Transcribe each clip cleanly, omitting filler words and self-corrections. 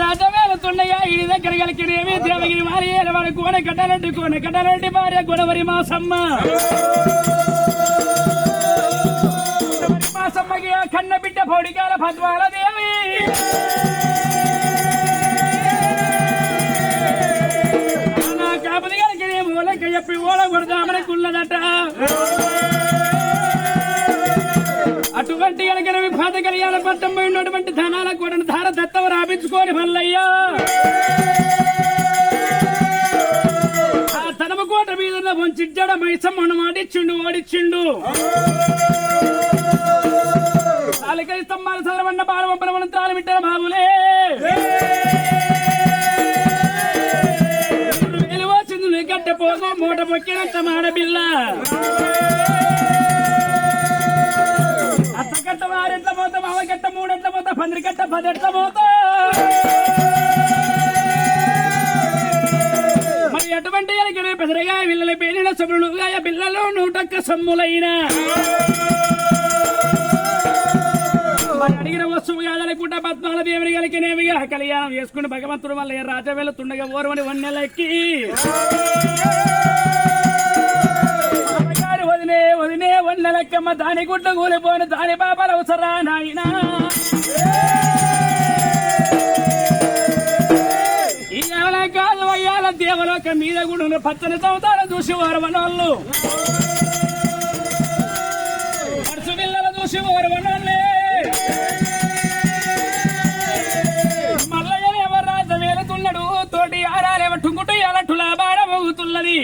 రాజవేలుతుండగా ఈ దగ్గర కలికినేమి దేవగిరి వారి వాడి కట్టలంటి భార్య గొడవరి మాసమ్మ మాసమ్మకి కన్న బిడ్డ పౌడికాల పద్మాల దేవి నా కాపది కలికినేమి ఓలక చెప్పి ఓల కొడదామనుకున్నదట అటువంటి కనుక పాత కళ్యాణ పట్టం పోయినటువంటి ధనాల కూడా ధార దత్తవ రాపించుకోని మల్లయ్యా ఆ తనమ కోట మీద వంచిడ్డ మైసమ్మను మాటిచ్చిండు ఓడిచ్చిండు నాలుగై స్తంభాల సదరవన్న బాలవంపరవన తాళమిట్టిన బాబులే వచ్చింది గడ్డ పోగు మూట మొక్కినంత మాడబిల్ల అత్తగట్ట వారెట్ల పోతా మావగట్ట మూడెట్ల పోతా పందిరిగట్ట పదెట్ల పోతా మరి అటువంటి ఎలకనే పెదరగా పిల్లల పేరిన సభలుగా పిల్లలు 100 సొమ్ములైన మరి అడిగిన వస్తువు కాదనుకుంటా పద్మాల దేవుని కలికినేవిగా కళ్యాణం చేసుకుని భగవంతుడు వల్ల రాజా వెళ్తుండగా ఓర్వని వన్నెలెక్కి వదినే వన్నెలెక్కమ్మ దాని గుడ్డ కూలిపోయిన దాని పాపలు అవసరా నాయనా ఇవాళ కాదు అయ్యాల దేవలోక మీద కూడా పచ్చని చదువుతారు చూసి ఓరవనోళ్ళు పడుచు పిల్లలు చూసి ఓరవనోళ్ళే మల్లయ్య ఎవరు రాజ వేలుతున్నాడు తోటి ఆరాలేవ టుంగుటు ఎలట్టులా బాడ మోగుతున్నది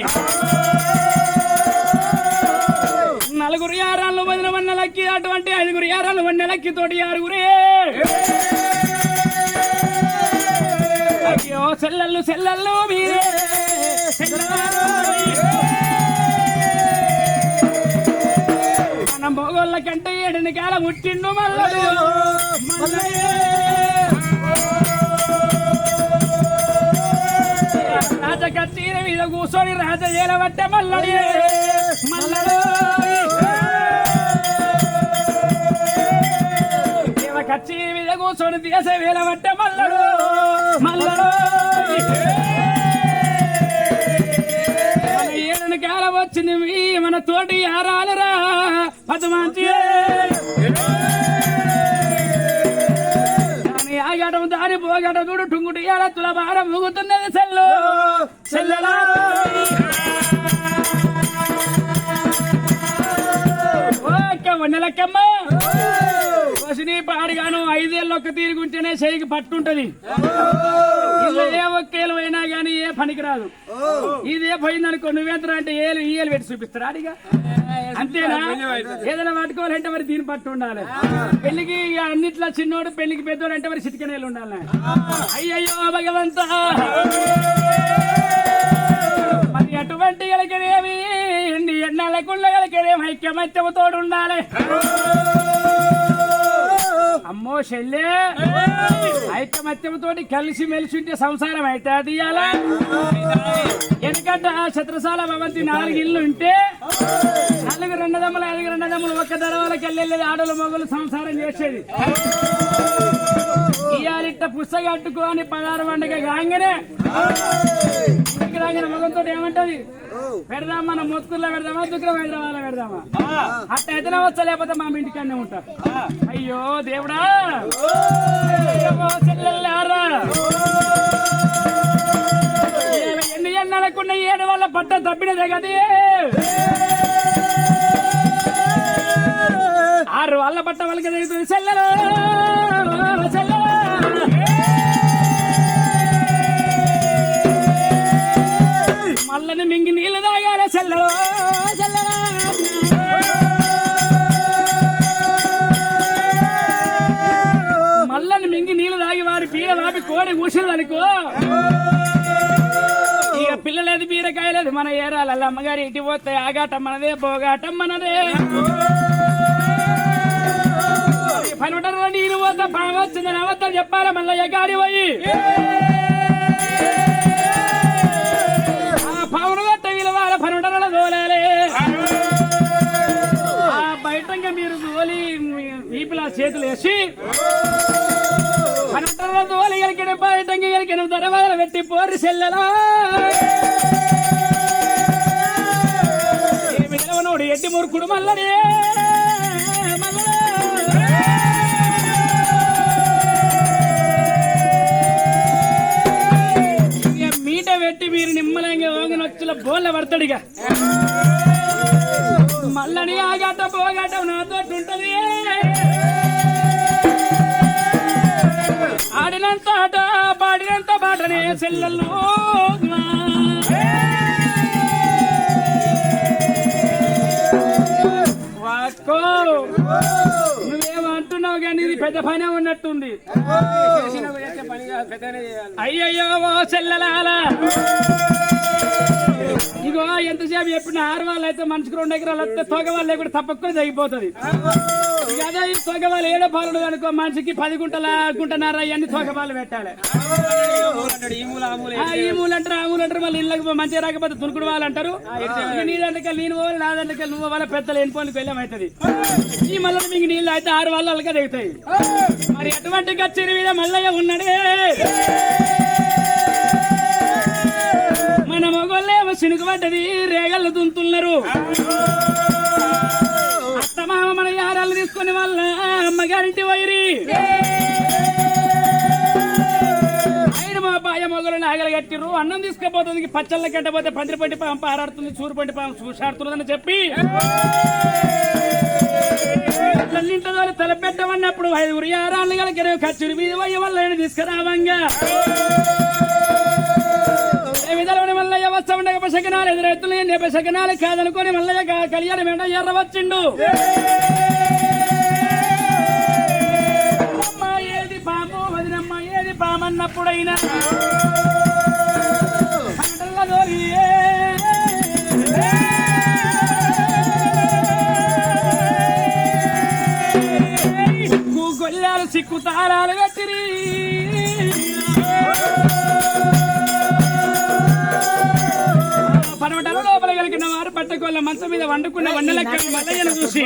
నలుగురు యారాళ్ళు వదిన వన్నెలక్కి అటువంటి 5 యారాళ్ళు వన్నెలక్కి తోటి 6 అయ్యో సెల్లల్లు మీరే మన మొగోళ్ళ కంటే 7 కాలం ముట్టిండు మల్లడు రాజ కచ్చీర మీద కూర్చొని రాజ ఏలబట్టే మల్లడు కచ్చీరి మీద కూర్చొని దేశ వేలబట్టే మల్లడు మన 7 కాలం వచ్చింది మన తోటి ఆరాలరా పదమంచి దాని ఆగటం దాని పోగట చూడు టుంగుటి తుల భారం ముగుతున్నది సెల్లలారు వన్నెలక్కమ్మ వసిని పాడిగాను 5 ఏళ్ళు ఒక్క తీరుగుంటేనే చెయ్యికి పట్టుంటది ఇలా ఏ ఒక్కేలు అయినా గానీ ఏ పనికి రాదు ఇదే పోయిందనుకో నువ్వెంత అంటే ఏలు పెట్టి చూపిస్తారా అడిగా అంతేనా ఏదైనా పట్టుకోవాలంటే మరి దీని పట్టు ఉండాలి పెళ్లికి అన్నిట్లా చిన్నోడు పెళ్లికి పెద్దోడు అంటే మరి చిటికనేలు ఉండాలి అయ్యయ్యో భగవంత మరి అటువంటి గలకనేవి ఎన్నాళ్ళకుళ్ళ గలకనేవి ఐక్యమత్యముతోడు ఉండాలి అమ్మో చెల్లె ఐకమత్యంతో కలిసి మెలిసి ఉంటే సంసారం అయితే అది ఇయ్యాలా ఎందుకంటే ఛత్రసాల భవంతి 4 ఇళ్ళు ఉంటే 4 రెండదమ్ములు 5 రెండదమ్ములు ఒక్క దడవలకి వెళ్ళేది ఆడలు మొగలు సంసారం చేసేది ఇయాలిట్ట పుస్తకట్టుకొని 16 పండుగ కాగానే మగంతో ఏమంటది పెడదాం మన మొత్తుకుల్లో పెడదామా దుక్కులో హైదరాబాద్ పెడదామా అట్ట ఎదన వచ్చా లేకపోతే మా ఇంటికన్నా ఉంటారు అయ్యో దేవుడా చెల్లెల్లారా ఎన్ని ఎన్నాలకున్న 7 వాళ్ళ పట్ట తప్పినదే కదే 6 వాళ్ళ పట్ట వాళ్ళకి జరుగుతుంది చెల్లెలా మల్లని మింగి నీళ్లు తాగాల చెల్లెలో మల్లని మింగి నీళ్లు తాగి వారి పీర వాపి కోడి కూర్చుందనుకో ఇక పిల్లలేదు బీరకాయలేదు మన ఏరాల అమ్మగారి ఇటు పోతే ఆగాటం మనదే పోగాటం మనదే పనుంటారు నీళ్ళు పోతా బాగా వచ్చిందని అవద్దం చెప్పాలి మళ్ళీ గాడి పోయి పవన్ గట్ట విలువాల పనుంటల దోలాలి బయటంగా మీరు దోలి వీపులా చేతులు వేసి పనుంటల పట్టణంలో తోలి గెలికిన పర్యటంగా గెలికిన దరవాదలు పెట్టి పోరి సెల్లలా ఏమి తెలవనోడు ఎట్టి మూర్ఖుడు మల్లడే మీట పెట్టి మీరు నిమ్మలంగా ఓగనొచ్చుల బోళ్ళ పడతాడుగా మల్లని ఆగాట పోగాట నాతో ఉంటది ఆడినంత ఆట పాడినంత పాటనే సెల్లల్లో వాక్కో నువ్వేమంటున్నావు కానీ ఇది పెద్ద పనే ఉన్నట్టుంది అయ్యయ్యో సెల్లలాల ఇగో ఎంతసేపు చెప్పిన 6 వాళ్ళు అయితే మనిషికి 2 ఎకరాలు వస్తే తొగ వాళ్ళు కూడా తప్పకుండా తగ్గిపోతుంది అదే ఈ తొగ వాళ్ళు 7 పాలు అనుకో మనిషికి 10 గుంటన్నర అవన్నీ తొగ పాలు పెట్టాలి ఈ మూలు అంటారు ఆ మూలు అంటారు మళ్ళీ ఇళ్ళకి మంచిగా రాకపోతే తునుకుడు వాళ్ళు అంటారు నీ దండకలు నేను పోవాలి నా దండకలు నువ్వు వాళ్ళ పెద్దలు ఎన్నిపోనికి వెళ్ళమవుతుంది ఈ మళ్ళీ మీకు నీళ్ళు అయితే 6 వాళ్ళు వాళ్ళకే దిగుతాయి మరి ఎటువంటి గచ్చిరి మీద మల్లయ్య ఉన్నాడే మన మొగోళ్ళేమో సినుకు పడ్డది రేగళ్ళు దుంతున్నారు అత్తమామ మన యారాలు తీసుకుని వాళ్ళ అమ్మగారింటి వైరి ఆయన మా బాయ మొగలు నాగలు కట్టిర్రు అన్నం తీసుకుపోతుంది పచ్చళ్ళ కట్టపోతే పందిరిపంటి పాము పారాడుతుంది చూరుపంటి పాము చూసాడుతున్నదని చెప్పి తల్లింట్లో తలపెట్టమన్నప్పుడు 5 యారాళ్ళు కలిగిన ఖర్చులు మీద పోయి వల్ల తీసుకురావంగా విధాలమైన మల్లయ్య వస్తా ఉండగా పశకనాలు ఎదురెత్తులు పశకనాలు కాదనుకొని మల్లయ్య కళ్యాణ వెంట ఎర్ర వచ్చిండు అమ్మ ఏది పాము వదినమ్మ ఏది పామన్నప్పుడైనా గొల్లాలు సిక్కు తాళాలు కట్టిరి పర్వటాల లోపల కలిగిన వారు పట్టకోళ్ళ మంచం మీద వండుకున్న వన్నెలెక్క మల్లయ్యను చూసి